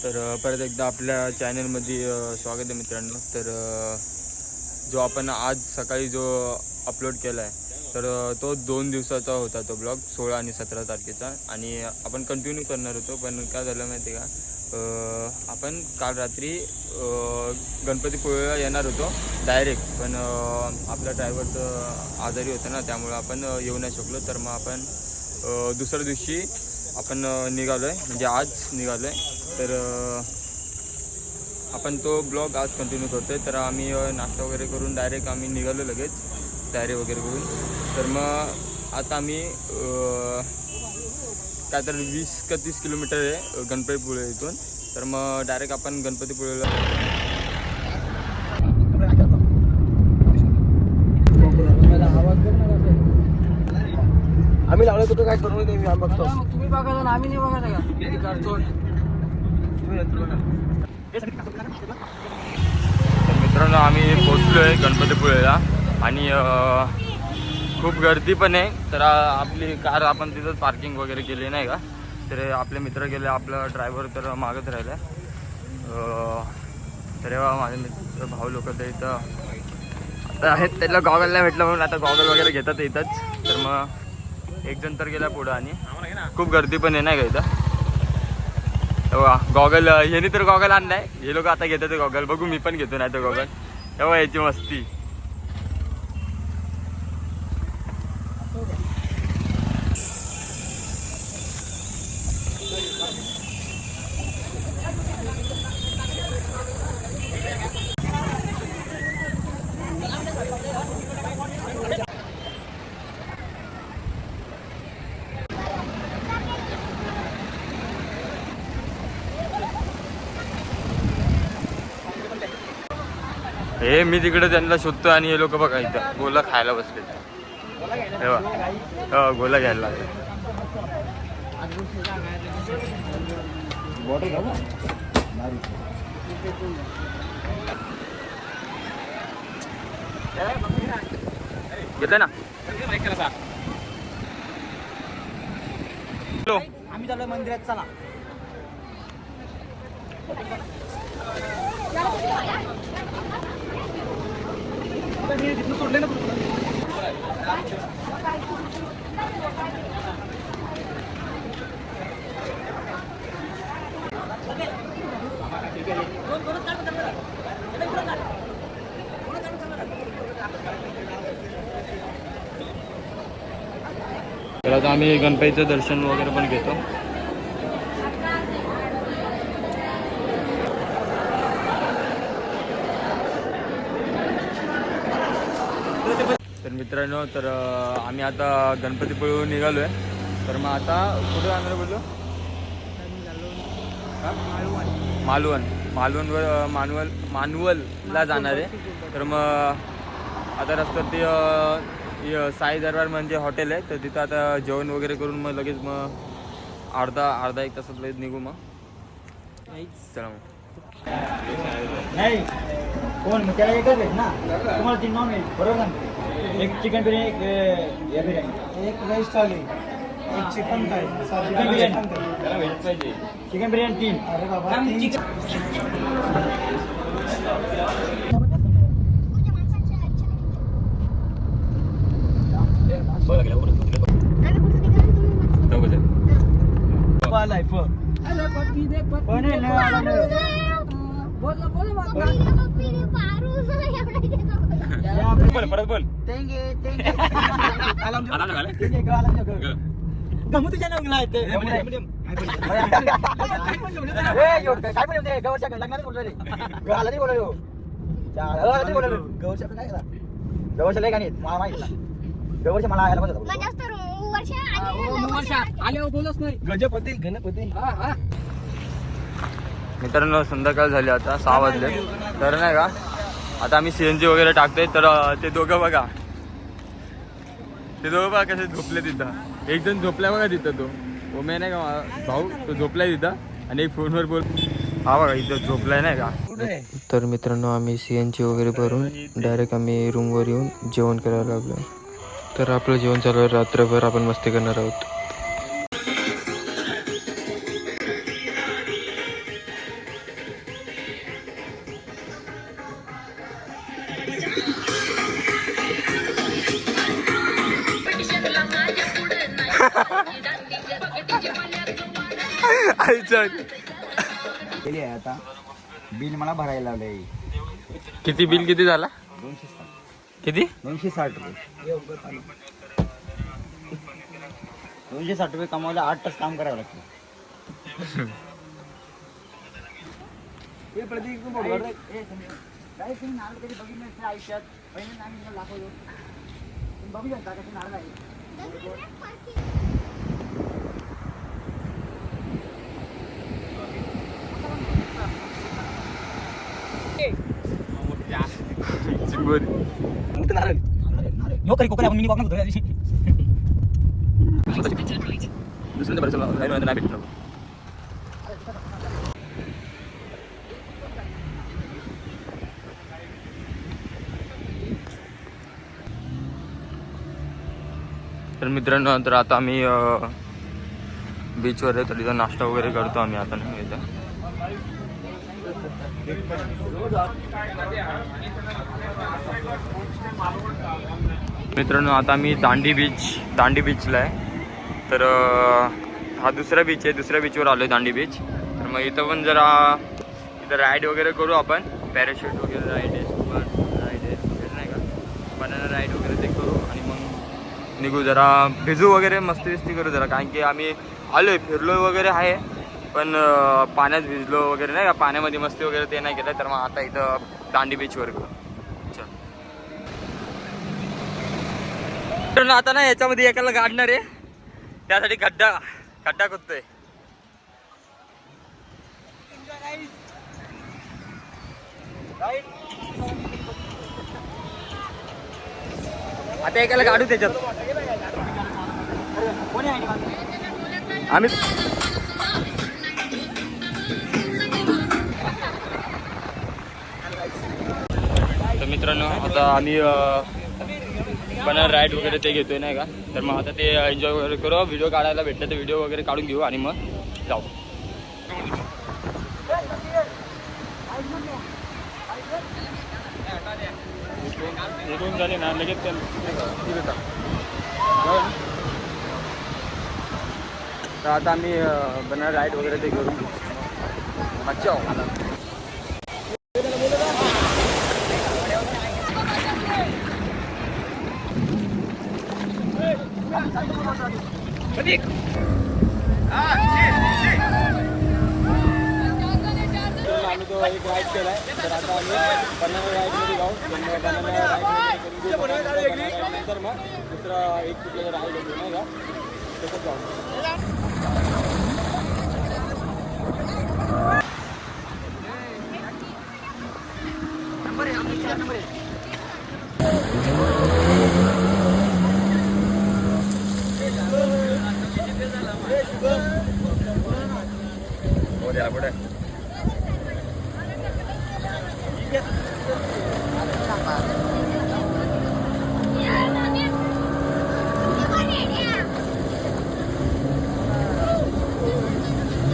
तर परत एकदा आपल्या चॅनलमध्ये स्वागत आहे मित्रांनो. तर जो आपण आज सकाळी जो अपलोड केला आहे तर तो 2 दिवसाचा होता तो ब्लॉग, 16 आणि 17 तारखेचा. आणि आपण कंटिन्यू करणार होतो, पण काय झालं माहिती आहे का, आपण काल रात्री गणपतीपुळेला येणार होतो डायरेक्ट, पण आपला ड्रायव्हर आजारी होता ना, त्यामुळे आपण येऊ नाही शकलो. तर मग आपण दुसऱ्या दिवशी आपण निघालो आहे, म्हणजे आज निघालो आहे. तर आपण तो ब्लॉग आज कंटिन्यू करतो आहे. तर आम्ही नाश्ता वगैरे करून डायरेक्ट आम्ही निघालो लगेच तयारी वगैरे करून. तर मग आता आम्ही काय तर 20 का 30 किलोमीटर आहे गणपतीपुळे इथून. तर मग डायरेक्ट आपण गणपतीपुळेला आम्ही लावलं होतं काय करू नये. आम्ही बघतो तुम्ही बघा ना, आम्ही नाही बघा का. मित्रांनो आम्ही पोचलो आहे गणपतीपुळेला आणि खूप गर्दी पण आहे. तर आपली कार आपण तिथंच पार्किंग वगैरे केली नाही का. तर आपले मित्र गेले, आपला ड्रायव्हर तर मागत राहिला. तर माझे मित्र भाऊ लोक तर इथं आता आहेत, त्याला गॉगल नाही भेटलं म्हणून आता गॉगल वगैरे घेतात इथंच. तर मग एक जण तर गेला पुढं आणि खूप गर्दी पण आहे नाही का इथं. तेव्हा गॉगल ह्यानी तर गॉगल आणलाय, हे लोक आता घेतात गॉगल. बघू मी पण घेतो नाही तर गॉगल. तेव्हा याची मस्ती. हे मी तिकडे त्यांना शोधतो आणि हे लोक बघा इथं गोला खायला बसले. तेव्हा हो गोला घ्यायला लागले. घेतोय ना. आम्ही चालू मंदिरात, चला. सोडले ना तर आता आम्ही गणपतीचं दर्शन वगैरे पण घेतो. तर मित्रांनो, तर आम्ही आता गणपतीपुळेहून निघालो आहे. तर मग आता कुठे जाणार बोललो, मानवलला जाणार आहे. तर मग आता रस्त्यात ते साई दरबार म्हणजे हॉटेल आहे, तर तिथं आता जेवण वगैरे करून मग लगेच मग अर्धा एक तासात लगेच निघू. मग चला मग. नाही कोण त्याला एकच आहे ना, तुम्हाला 3 नॉन व्हेज बरोबर ना. एक चिकन बिर्याणी, एक बिर्याणी, एक राईस थाली, एक चिकन थाली, चिकन बिर्याणी, चिकन बिर्याणी 3. अरे बाबा, 3 परत बोल. तुझ्या नावाला आहे ते. मित्रांनो संध्याकाळ झाली, आता 6 वाजले. तर नाही का आता आम्ही CNG वगैरे टाकतोय. तर ते दोघं बघा कसे झोपले तिथं. एक जण झोपलाय बघा तिथं, तो ओमे नाही का भाऊ, तो झोपलाय तिथं. आणि एक फोनवर बोल, हा बघा इथं झोपलाय नाही का. तर मित्रांनो आम्ही CNG वगैरे भरून डायरेक्ट आम्ही रूमवर येऊन जेवण करायला लागलो. तर आपलं जेवण चालू आहे, रात्रभर आपण मस्ती करणार आहोत. चल गेली आहे आता बिल मला भरायला लावलंय किती बिल किती झाला 260 किती 260 रुपये 260 रुपये कमावले 8 तास काम करावं लागतं करी कोकण आपण मिनी कोकणात होतो त्या दिवशी दुसऱ्यांदा बरं नाही भेटलो तर मित्रांनो तर आता आम्ही बीचवर आहे तर तिथं नाश्ता वगैरे करतो आम्ही आता नाही इथं मित्रांनो आता मी दांडी बीचला आहे तर हा दुसरा बीच आहे दुसऱ्या बीचवर आलो आहे दांडी बीच तर मग इथं पण जरा इथं राईड वगैरे करू आपण पॅराशूट वगैरे राईड आहे स्कुबा राईड आहे वगैरे नाही का बनाना राईड वगैरे ते करू आणि मग निघू जरा भिजू वगैरे मस्ती करू जरा कारण की आम्ही आलो आहे फिरलो वगैरे आहे पण पाण्यात भिजलो वगैरे नाही का पाण्यामध्ये मस्ती वगैरे ते नाही केलं तर मग आता इथं दांडी बीचवर करू चल आता ना याच्यामध्ये एकाला गाडणार आहे त्यासाठी खड्डा खोदतोय आता एकाला गाडू त्याच्यात आम्ही तर मित्रांनो आता आम्ही बनाना राईड वगैरे ते घेतोय नाही का तर मग आता ते एन्जॉय वगैरे करू व्हिडिओ काढायला भेटलं तर व्हिडिओ वगैरे काढून घेऊ आणि मग जाऊ झाले ना लगेच तर आता आम्ही बनाना राईड वगैरे ते करून घेऊ मच्छा आम्ही तो एक राईड केलाय तर आता आम्ही बनाना राईडमध्ये जाऊ बनाना राईड नंतर मग दुसरा एक कुठला राईड होतो नाही का त्याच्यात जाऊ पुढे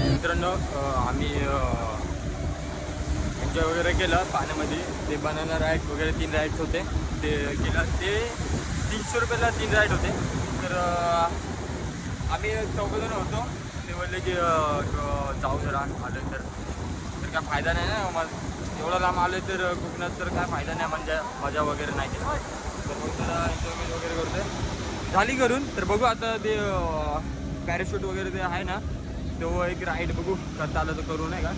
मित्रांनो आम्ही एन्जॉय वगैरे केलं पाण्यामध्ये ते बनाना राईड वगैरे 3 राईड्स होते ते केलं ते 300 रुपयाला 3 राईड होते तर आम्ही 4 जण होतो ते बोलले की जाऊ जरा आलं तर काय फायदा नाही ना मग एवढा लांब आलो तर कोकणात तर काय फायदा नाही म्हणजे मजा वगैरे नाही केला तर मग जरा एन्जॉयमेंट वगैरे करतोय झाली करून तर बघू आता ते पॅराशूट वगैरे ते आहे ना तो एक राईड बघू करता आलं तर करू नाही का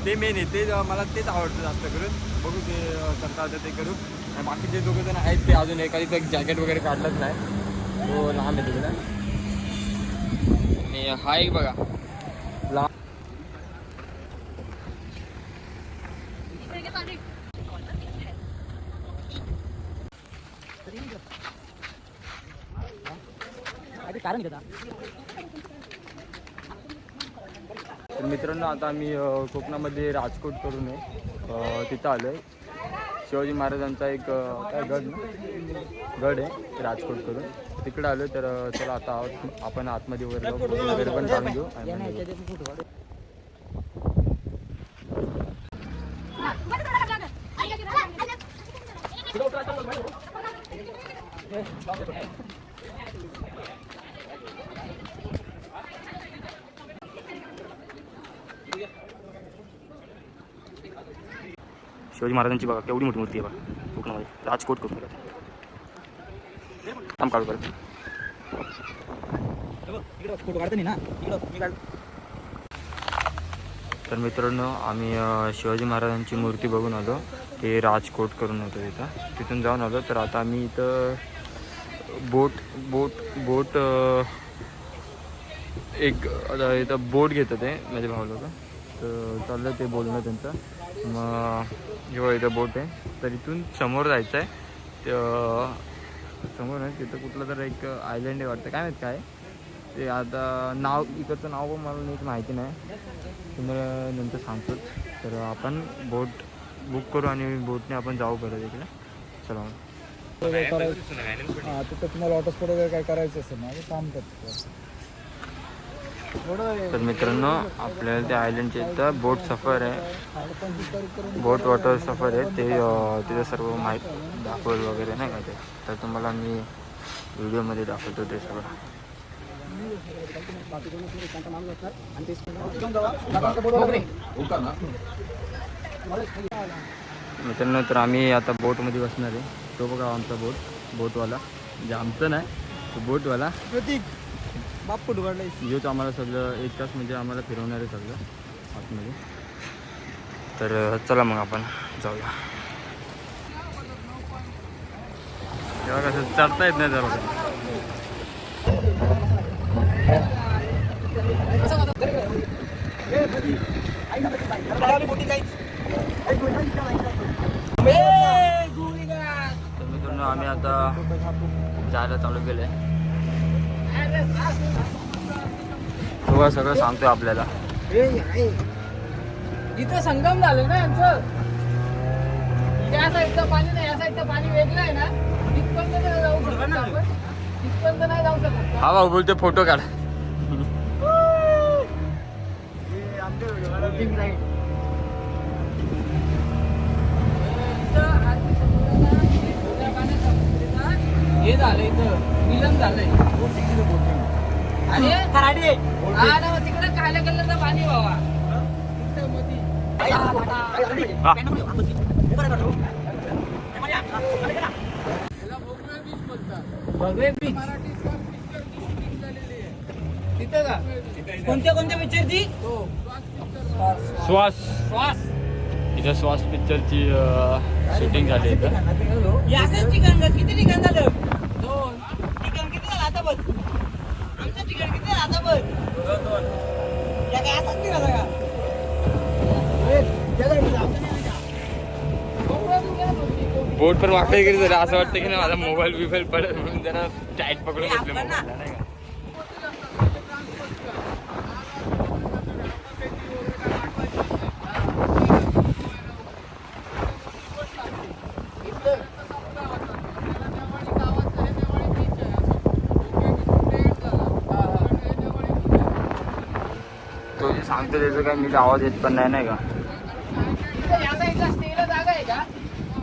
ते मेन आहे ते मला तेच आवडतं जास्त करून बघू ते करता आलं ते करू आणि बाकीचे दोघं जण आहेत ते अजून एखादी एक जॅकेट वगैरे काढलंच नाही तो लहान आहे तिकडे आणि हा एक बघा तर मित्रांनो आता आम्ही कोकणामध्ये राजकोट करून आहे तिथं आलो आहे शिवाजी महाराजांचा एक काय गड आहे राजकोट करून तिकडे आलो तर चला आता आपण आतमध्ये वगैरे पण काढून घेऊ शिवाजी महाराजांची बघा केवढी मोठी मूर्ती आहे बघा कोकणामध्ये राजकोट कोकणात काम काढू करत. तर मित्रांनो आम्ही शिवाजी महाराजांची मूर्ती बघून आलो. ते राजकोट करून होतं इथं, तिथून जाऊन आलो. तर आता आम्ही इथं बोट एक आता इथं बोट घेतं ते माझे भाऊ लोक. तर चाललं ते बोलणं त्यांचं. मग जेव्हा इथं बोट आहे तर इथून समोर जायचं आहे. ते समोर आहे तिथं कुठलं तर एक आयलंड आहे वाटतं, काय माहीत काय ते. आता नाव इकडचं नाव पण मला नीट माहिती नाही, तुम्हाला नंतर सांगतोच. तर आपण बोट बुक करू आणि बोटने आपण जाऊ परत इकडे. चला तिथं तुम्हाला वॉटरस्पोर्ट वगैरे काय करायचं असेल ना काम करतो. तर मित्रांनो आपल्याला त्या आयलंडच्या इथं बोट सफर आहे, बोट वॉटर सफर आहे ते. तिथं सर्व माहिती दाखवल वगैरे नाही का ते. तर तुम्हाला मी व्हिडिओमध्ये दाखवतो ते सगळं. मित्रांनो तर आम्ही आता बोटमध्ये बसणार आहे. तो बघा आमचा बोटवाला, म्हणजे आमचं नाही तो बोटवाला प्रतीक बाप्पू ढुगाडला योच आम्हाला सगळं 1 तास म्हणजे आम्हाला फिरवणार आहे सगळं आतमध्ये. तर चला मग आपण जाऊया. तेव्हा कसं चढता येत नाही जरा. तर मित्रांनो आम्ही आता जायला चालू केलंय. तेव्हा सगळं सांगतोय आपल्याला. इथं संगम झालं ना यांचं. त्या साईडचं पाणी नाही, या साईडचं पाणी वेगळं आहे ना. तिथपर्यंत नाही जाऊ शकत आपण, तिथपर्यंत नाही जाऊ शकत. हा भाऊ बोलते फोटो काढ. हे झालं इथं मिलन झालंय. आणि कराडे हा ना तिकडे काल्या कलरचं पाणी बाबा. भगवे बीच तिथं का? कोणत्या पिक्चरची? श्वास श्वास. इथं श्वास पिक्चरची शूटिंग झाली इथं. याचं ठिकाण किती ठिकाण झालं? 2 ठिकाण किती झालं आता बघ. आमचं ठिकाण किती झालं आता बघ. 2 या काय असंच नाही का? बोट पण वाकडे गेली जरा असं वाटतं की नाही माझा मोबाईल पडत म्हणून जरा टाईट पकडून घेतले मोबाईलला नाही का. तो जे सांगतो त्याचं काय नीट आवाज येत पण नाही का.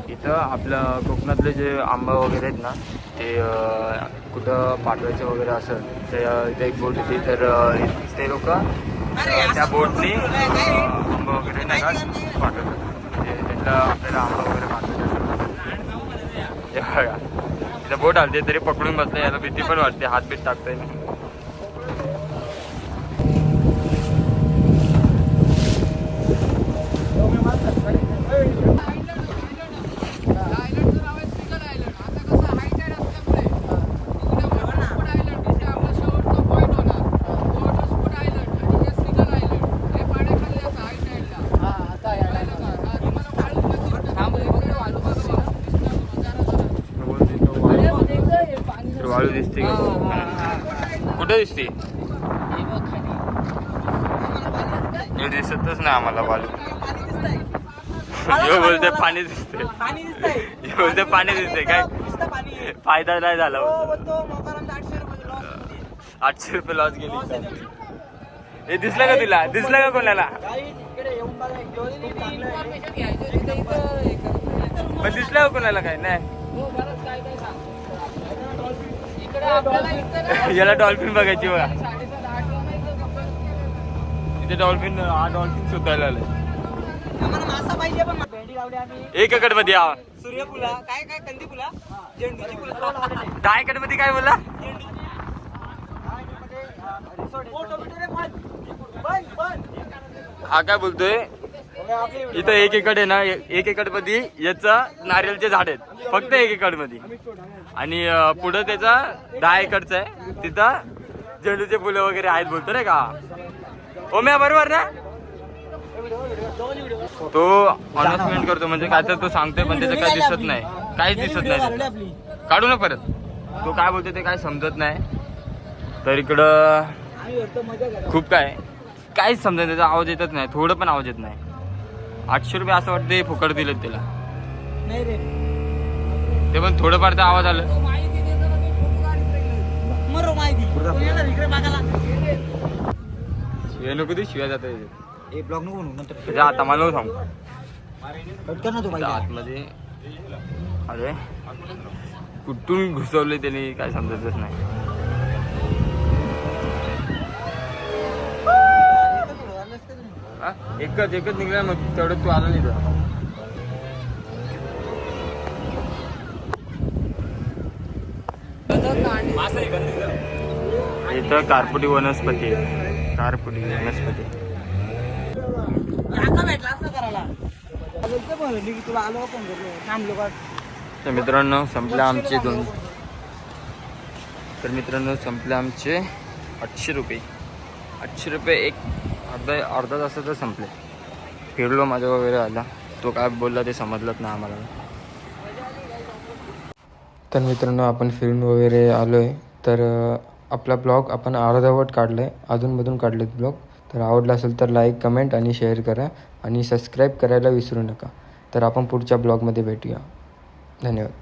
इथं आपलं कोकणातले जे आंबा वगैरे आहेत ना ते कुठं पाठवायचं वगैरे असं ते इथे एक बोट होती. तर ते लोक त्या बोटनी आंबा वगैरे नाही का पाठवतात. म्हणजे त्यांना आपल्याला आंबा वगैरे पाठवायचं असेल बघा. इथं बोट आलते तरी पकडून बसलं, याला भीती पण वाटते, हात बीत टाकतोय ना. वाळू दिसते का? कुठे दिसते? नीट दिसतच नाही आम्हाला वाळू. हे बोलते पाणी दिसते, हे बोलते पाणी दिसते. काय फायदा नाही झाला. 800 रुपये लॉस गेली. हे दिसलं का तुला? दिसलं का कोणाला? पण दिसलं का कोणाला? काय नाही. याला डॉल्फिन बघायची बघा. इथे डॉल्फिन सुटायला आलाय. मासा पाहिजे पण भेंडी लावली आम्ही. एक एकड मध्ये सूर्यफुला काय काय कंदी फुला झेंडूची फुलं लावलेली आहे. 10 एकड मध्ये काय बोलला? झेंडू. ओ, टोमॅटो रे, बंद, बंद. हा काय बोलतोय इथं एक एकड आहे ना, एक एकड मध्ये याचं नारियलचे झाड आहेत फक्त एक एकड मध्ये. आणि पुढं त्याचा 10 एकरचा आहे, तिथं झेंडूचे फुलं वगैरे आहेत बोलतो रे का. ओम्या बरोबर ना? तो अनाउन्समेंट करतो म्हणजे काय तर तो सांगतोय पण त्याचं काय दिसत नाही, काहीच दिसत नाही त्याचं. काढू ना परत. तो काय बोलतो ते काय समजत नाही. तर इकडं खूप काहीच समजत नाही, त्याचा आवाज येतच नाही, थोडं पण आवाज येत नाही. 800 रुपये असं वाटतं फुकट दिलेत त्याला. नाही रे, ते पण थोडंफार तर आवाज आलं. मरो माहिती इकडे बघायला. शिव्या नको, ते शिव्या जाता एक ब्लॉग नको नंतर त्याच्या आता मला सांगू कट कर ना तू त्या आतमध्ये. अरे कुठून घुसवले त्याने काय समजतच नाही. हा? एकच निघला मग तेवढं तू आला नाही तर. इथं कारपुटी वनस्पती आहे. कारपुटी वनस्पती. आता भेटला असं करायला. तुला आलो पण थांबलो का. तर मित्रांनो संपले आमचे तर मित्रांनो संपले आमचे 800 रुपये. 800 रुपये एक अर्धा तासाचं संपले. फिरलो माझ्या वगैरे आला. तो काय बोलला ते समजलंच नाही आम्हाला. तर मित्रांनो आपण फिरून वगैरे आलो आहे. तर आपला ब्लॉग आपण अर्धवट काढलं आहे, अजूनमधून काढलेत ब्लॉग. तर आवडला असेल तर लाईक, कमेंट आणि शेअर करा आणि सबस्क्राईब करायला विसरू नका. तर आपण पुढच्या ब्लॉगमध्ये भेटूया. धन्यवाद.